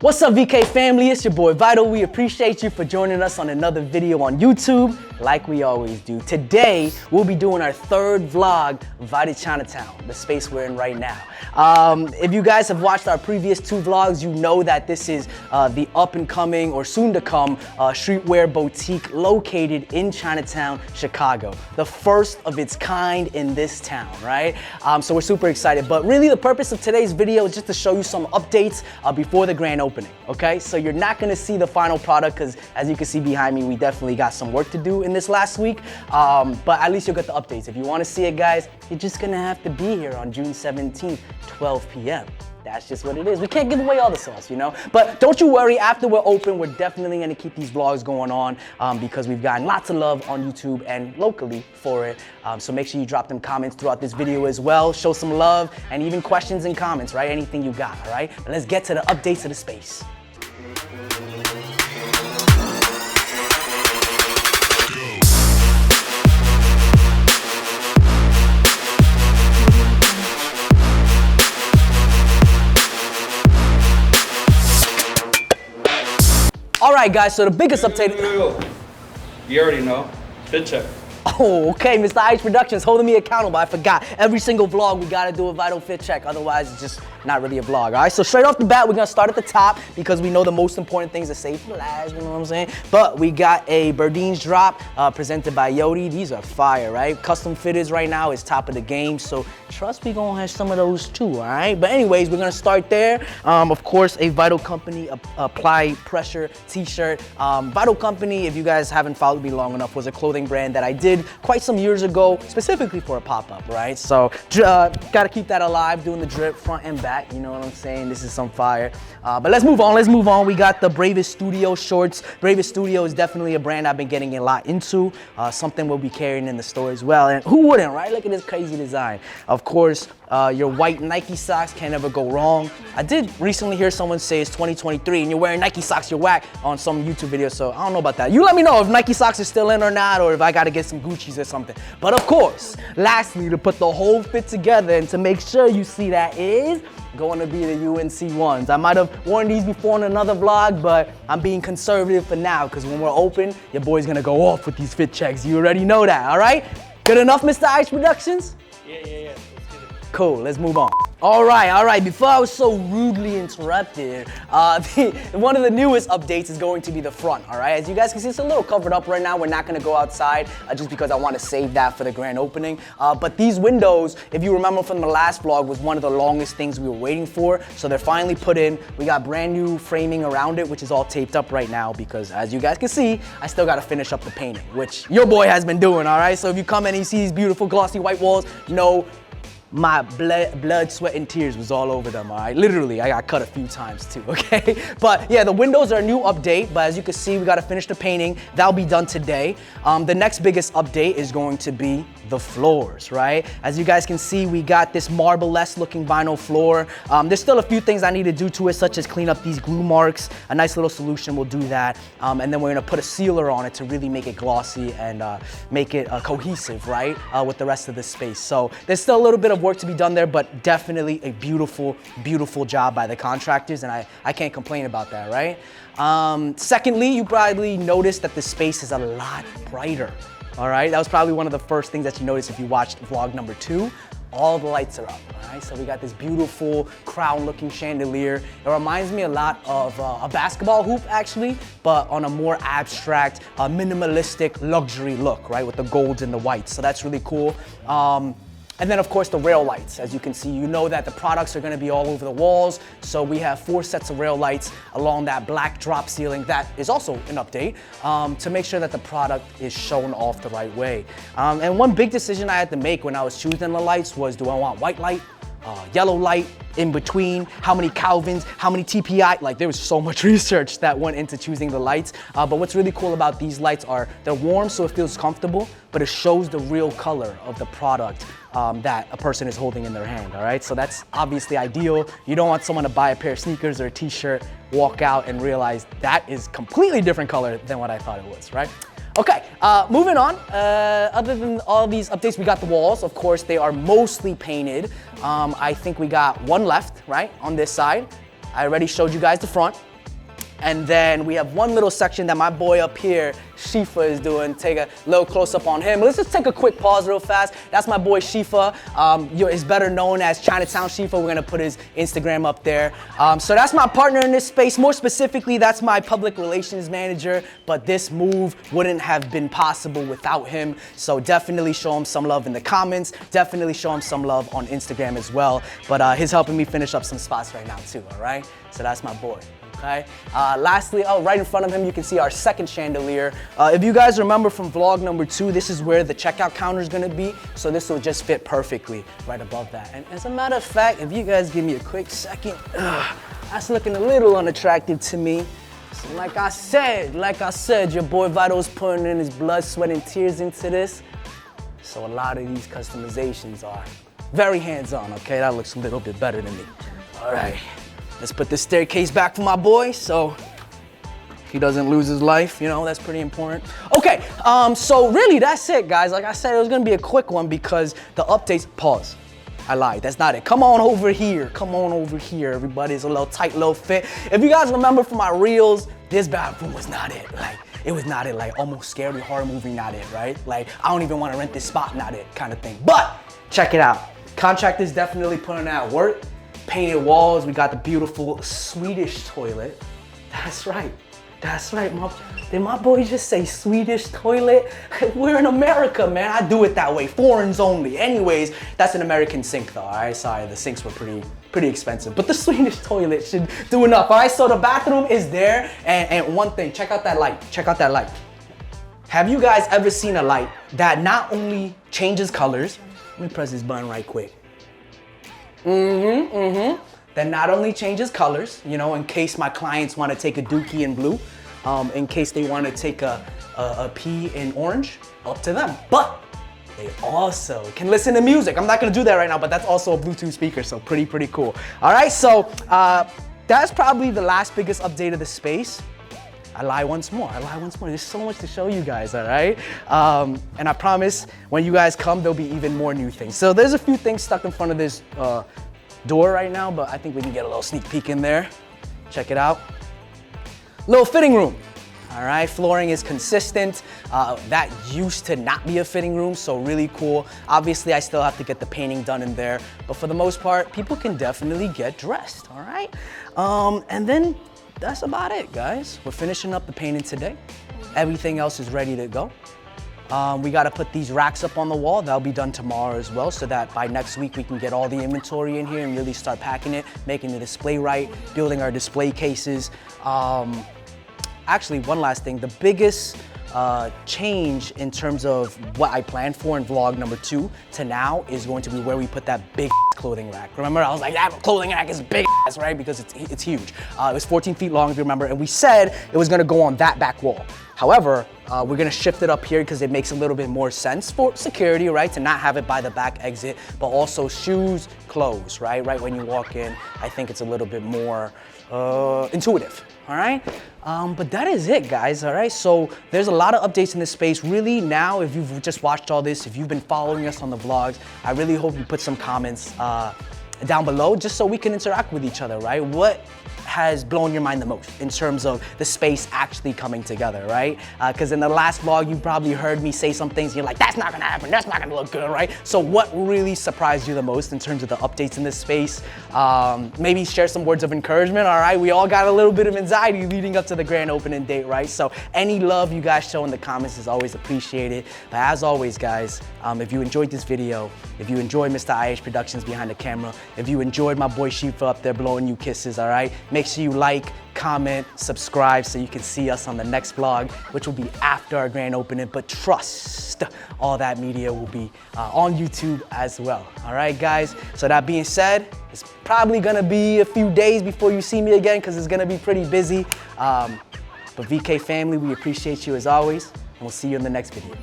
What's up, VK family? It's your boy Vital. We appreciate you for joining us on another video on YouTube, like we always do. Today, we'll be doing our third vlog, Vital Chinatown, the space we're in right now. If you guys have watched our previous two vlogs, you know that this is the up-and-coming or soon-to-come streetwear boutique located in Chinatown, Chicago. The first of its kind in this town, right? So we're super excited. But really, the purpose of today's video is just to show you some updates before the grand opening, okay? So you're not gonna see the final product because as you can see behind me, we definitely got some work to do in this last week, but at least you'll get the updates. If you wanna see it, guys, you're just gonna have to be here on June 17th, 12 p.m. That's just what it is. We can't give away all the sauce, you know? But don't you worry, after we're open, we're definitely gonna keep these vlogs going on because we've gotten lots of love on YouTube and locally for it. So make sure you drop them comments throughout this video as well. Show some love and even questions and comments, right? Anything you got, all right? But let's get to the updates of the space. All right, guys, so the biggest update. You already know. Fit check. Oh, okay, Mr. Ice Productions holding me accountable. I forgot. Every single vlog, we gotta do a vital fit check. Otherwise, it's just not really a vlog, all right? So straight off the bat, we're gonna start at the top because we know the most important things are safe for last, you know what I'm saying? But we got a Berdine's drop presented by Yodi. These are fire, right? Custom fitteds right now is top of the game, so trust we gonna have some of those too, all right? But anyways, we're gonna start there. Of course, a Vital Company Apply Pressure t-shirt. Vital Company, if you guys haven't followed me long enough, was a clothing brand that I did quite some years ago, specifically for a pop-up, right? So gotta keep that alive, doing the drip front and back, you know what I'm saying? This is some fire. But let's move on. We got the Bravest Studio shorts. Bravest Studio is definitely a brand I've been getting a lot into, something we'll be carrying in the store as well. And who wouldn't, right? Look at this crazy design. Of course, your white Nike socks can't ever go wrong. I did recently hear someone say it's 2023 and you're wearing Nike socks, you're whack on some YouTube video, so I don't know about that. You let me know if Nike socks are still in or not, or if I gotta get some Gucci's or something. But of course, lastly, to put the whole fit together and to make sure you see that is going to be the UNC ones. I might have worn these before in another vlog, but I'm being conservative for now because when we're open, your boy's gonna go off with these fit checks. You already know that, all right? Good enough, Mr. Ice Productions? Yeah. Let's get it. Cool, let's move on. All right. Before I was so rudely interrupted, one of the newest updates is going to be the front, all right? As you guys can see, it's a little covered up right now. We're not gonna go outside just because I want to save that for the grand opening. But these windows, if you remember from the last vlog, was one of the longest things we were waiting for. So they're finally put in. We got brand new framing around it, which is all taped up right now because as you guys can see, I still gotta finish up the painting, which your boy has been doing, all right? So if you come in and you see these beautiful glossy white walls, my blood, sweat, and tears was all over them, all right? Literally, I got cut a few times too, okay? But yeah, the windows are a new update, but as you can see, we gotta finish the painting. That'll be done today. The next biggest update is going to be the floors, right? As you guys can see, we got this marble-less looking vinyl floor. There's still a few things I need to do to it, such as clean up these glue marks. A nice little solution will do that. And then we're gonna put a sealer on it to really make it glossy and make it cohesive, right? With the rest of the space. So there's still a little bit of work to be done there, but definitely a beautiful, beautiful job by the contractors, and I can't complain about that, right? Secondly, you probably noticed that the space is a lot brighter, all right? That was probably one of the first things that you noticed if you watched vlog number 2. All the lights are up, all right? So we got this beautiful crown-looking chandelier. It reminds me a lot of a basketball hoop, actually, but on a more abstract, minimalistic luxury look, right? With the golds and the whites, so that's really cool. And then of course the rail lights. As you can see, you know that the products are gonna be all over the walls. So we have 4 sets of rail lights along that black drop ceiling. That is also an update to make sure that the product is shown off the right way. And one big decision I had to make when I was choosing the lights was, do I want white light, yellow light, in between, how many Kelvins, how many TPI, like there was so much research that went into choosing the lights. But what's really cool about these lights are they're warm so it feels comfortable, but it shows the real color of the product that a person is holding in their hand, all right? So that's obviously ideal. You don't want someone to buy a pair of sneakers or a t-shirt, walk out and realize that is completely different color than what I thought it was, right? Okay, moving on. Other than all these updates, we got the walls. Of course, they are mostly painted. I think we got one left, right, on this side. I already showed you guys the front. And then we have one little section that my boy up here, Shifa, is doing. Take a little close up on him. Let's just take a quick pause real fast. That's my boy Shifa. He's better known as Chinatown Shifa. We're gonna put his Instagram up there. So that's my partner in this space. More specifically, that's my public relations manager. But this move wouldn't have been possible without him. So definitely show him some love in the comments. Definitely show him some love on Instagram as well. But he's helping me finish up some spots right now too, all right? So that's my boy. Okay. Lastly, right in front of him, you can see our second chandelier. If you guys remember from vlog number 2, this is where the checkout counter is gonna be. So this will just fit perfectly right above that. And as a matter of fact, if you guys give me a quick second, that's looking a little unattractive to me. So like I said, your boy Vito's putting in his blood, sweat, and tears into this. So a lot of these customizations are very hands-on, okay? That looks a little bit better than me. All right. Let's put the staircase back for my boy so he doesn't lose his life. You know, that's pretty important. Okay, so really that's it, guys. Like I said, it was gonna be a quick one because the updates, pause. I lied, that's not it. Come on over here, everybody. It's a little tight little fit. If you guys remember from my reels, this bathroom was not it. Like, it was not it, like almost scary horror movie, not it, right? Like, I don't even wanna rent this spot, not it, kind of thing. But, check it out. Contractor's definitely putting out work. Painted walls, we got the beautiful Swedish toilet. That's right, Did my boy just say Swedish toilet? We're in America, man. I do it that way, foreigners only. Anyways, that's an American sink though, all right? Sorry, the sinks were pretty expensive, but the Swedish toilet should do enough, all right? So the bathroom is there, and one thing, check out that light, Have you guys ever seen a light that not only changes colors, let me press this button right quick. That not only changes colors, you know, in case my clients want to take a dookie in blue, in case they want to take a pea in orange, up to them. But they also can listen to music. I'm not going to do that right now, but that's also a Bluetooth speaker, so pretty cool. All right, so that's probably the last biggest update of the space. I lie once more. There's so much to show you guys, all right? And I promise when you guys come, there'll be even more new things. So there's a few things stuck in front of this door right now, but I think we can get a little sneak peek in there. Check it out. Little fitting room. All right, flooring is consistent. That used to not be a fitting room, so really cool. Obviously, I still have to get the painting done in there, but for the most part, people can definitely get dressed, all right? And then that's about it, guys. We're finishing up the painting today. Everything else is ready to go. We gotta put these racks up on the wall. That'll be done tomorrow as well, so that by next week we can get all the inventory in here and really start packing it, making the display right, building our display cases. Actually, one last thing, the biggest change in terms of what I planned for in vlog number 2 to now is going to be where we put that big clothing rack. Remember, I was like, that clothing rack is big ass, right? Because it's huge. It was 14 feet long, if you remember, and we said it was gonna go on that back wall. However, we're gonna shift it up here because it makes a little bit more sense for security, right? To not have it by the back exit, but also shoes, clothes, right? Right when you walk in, I think it's a little bit more intuitive, all right? But that is it, guys, all right? So there's a lot of updates in this space. Really now, if you've just watched all this, if you've been following us on the vlogs, I really hope you put some comments down below just so we can interact with each other, right? What has blown your mind the most in terms of the space actually coming together, right? Because in the last vlog, you probably heard me say some things, you're like, that's not gonna happen, that's not gonna look good, right? So what really surprised you the most in terms of the updates in this space? Maybe share some words of encouragement, all right? We all got a little bit of anxiety leading up to the grand opening date, right? So any love you guys show in the comments is always appreciated. But as always, guys, if you enjoyed this video, if you enjoyed Mr. IH Productions behind the camera, if you enjoyed my boy Shifa up there blowing you kisses, all right? Make sure you like, comment, subscribe so you can see us on the next vlog, which will be after our grand opening, but trust, all that media will be on YouTube as well. All right, guys? So that being said, it's probably gonna be a few days before you see me again because it's gonna be pretty busy. But VK family, we appreciate you as always, and we'll see you in the next video.